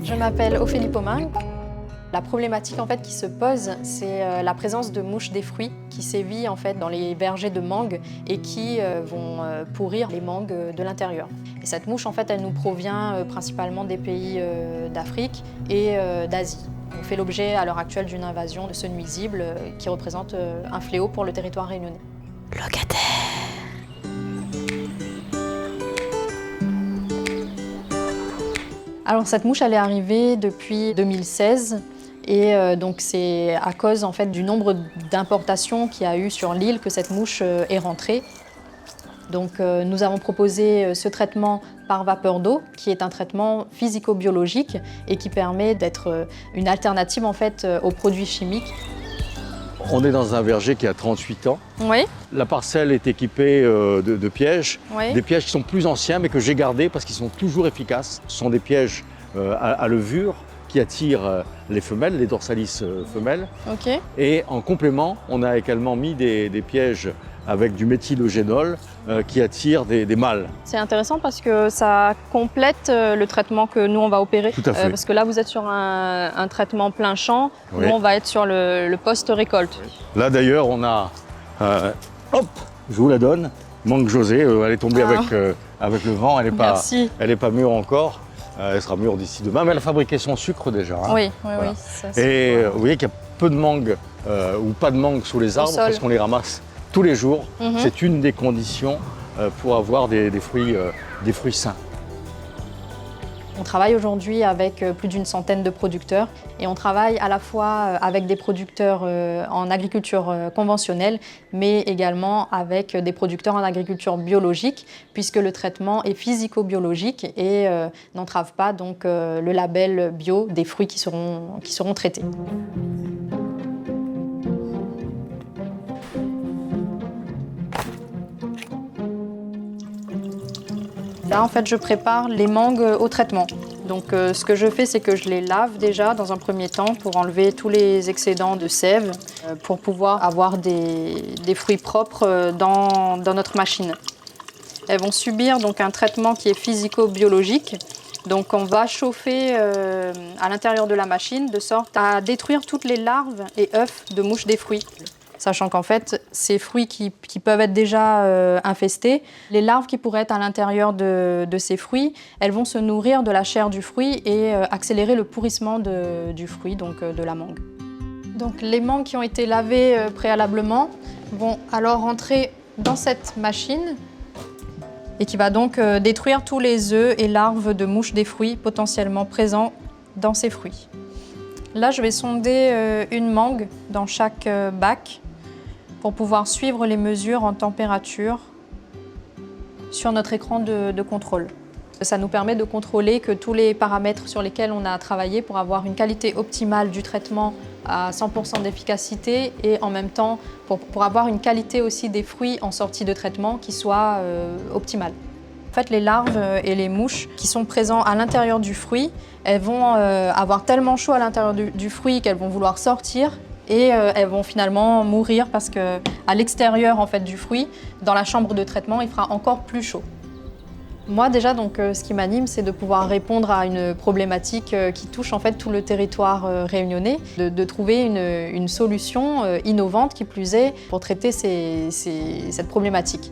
Je m'appelle Ophélie Pomin. La problématique qui se pose, c'est la présence de mouches des fruits qui sévit dans les vergers de mangue et qui vont pourrir les mangues de l'intérieur. Et cette mouche, elle nous provient principalement des pays d'Afrique et d'Asie. On fait l'objet à l'heure actuelle d'une invasion de ce nuisible qui représente un fléau pour le territoire réunionnais. Locataire. Alors cette mouche, elle est arrivée depuis 2016 et donc c'est à cause du nombre d'importations qu'il y a eu sur l'île que cette mouche est rentrée. Donc nous avons proposé ce traitement par vapeur d'eau qui est un traitement physico-biologique et qui permet d'être une alternative aux produits chimiques. On est dans un verger qui a 38 ans. Oui. La parcelle est équipée de pièges, Oui. Des pièges qui sont plus anciens mais que j'ai gardés parce qu'ils sont toujours efficaces. Ce sont des pièges à levure qui attirent les femelles, les dorsalis femelles. Ok. Et en complément, on a également mis des pièges avec du méthylogénol qui attire des mâles. C'est intéressant parce que ça complète le traitement que nous on va opérer. Tout à fait. Parce que là vous êtes sur un traitement plein champ, Oui. nous on va être sur le post-récolte. Là d'ailleurs on a, hop, je vous la donne, mangue José, elle est tombée avec le vent, elle n'est pas mûre encore. Elle sera mûre d'ici demain, mais elle a fabriqué son sucre déjà. Hein. Oui. Voilà. Ça, Et vous voyez qu'il y a peu de mangues ou pas de mangues sous les arbres parce qu'on les ramasse tous les jours. C'est une des conditions pour avoir des fruits sains. On travaille aujourd'hui avec plus d'une centaine de producteurs et on travaille à la fois avec des producteurs en agriculture conventionnelle mais également avec des producteurs en agriculture biologique puisque le traitement est physico-biologique et n'entrave pas donc le label bio des fruits qui seront traités. Là, je prépare les mangues au traitement. Donc, ce que je fais, c'est que je les lave déjà dans un premier temps pour enlever tous les excédents de sève, pour pouvoir avoir des fruits propres dans notre machine. Elles vont subir donc un traitement qui est physico-biologique. Donc, on va chauffer à l'intérieur de la machine de sorte à détruire toutes les larves et œufs de mouches des fruits. Sachant ces fruits qui peuvent être déjà infestés, les larves qui pourraient être à l'intérieur de ces fruits, elles vont se nourrir de la chair du fruit et accélérer le pourrissement du fruit, donc de la mangue. Donc les mangues qui ont été lavées préalablement vont alors rentrer dans cette machine et qui va donc détruire tous les œufs et larves de mouches des fruits potentiellement présents dans ces fruits. Là, je vais sonder une mangue dans chaque bac pour pouvoir suivre les mesures en température sur notre écran de contrôle. Ça nous permet de contrôler que tous les paramètres sur lesquels on a travaillé pour avoir une qualité optimale du traitement à 100% d'efficacité et en même temps pour avoir une qualité aussi des fruits en sortie de traitement qui soit optimale. Les larves et les mouches qui sont présents à l'intérieur du fruit, elles vont avoir tellement chaud à l'intérieur du fruit qu'elles vont vouloir sortir et elles vont finalement mourir parce qu'à l'extérieur du fruit, dans la chambre de traitement, il fera encore plus chaud. Moi déjà, ce qui m'anime, c'est de pouvoir répondre à une problématique qui touche tout le territoire réunionnais, de trouver une solution innovante qui plus est pour traiter cette problématique.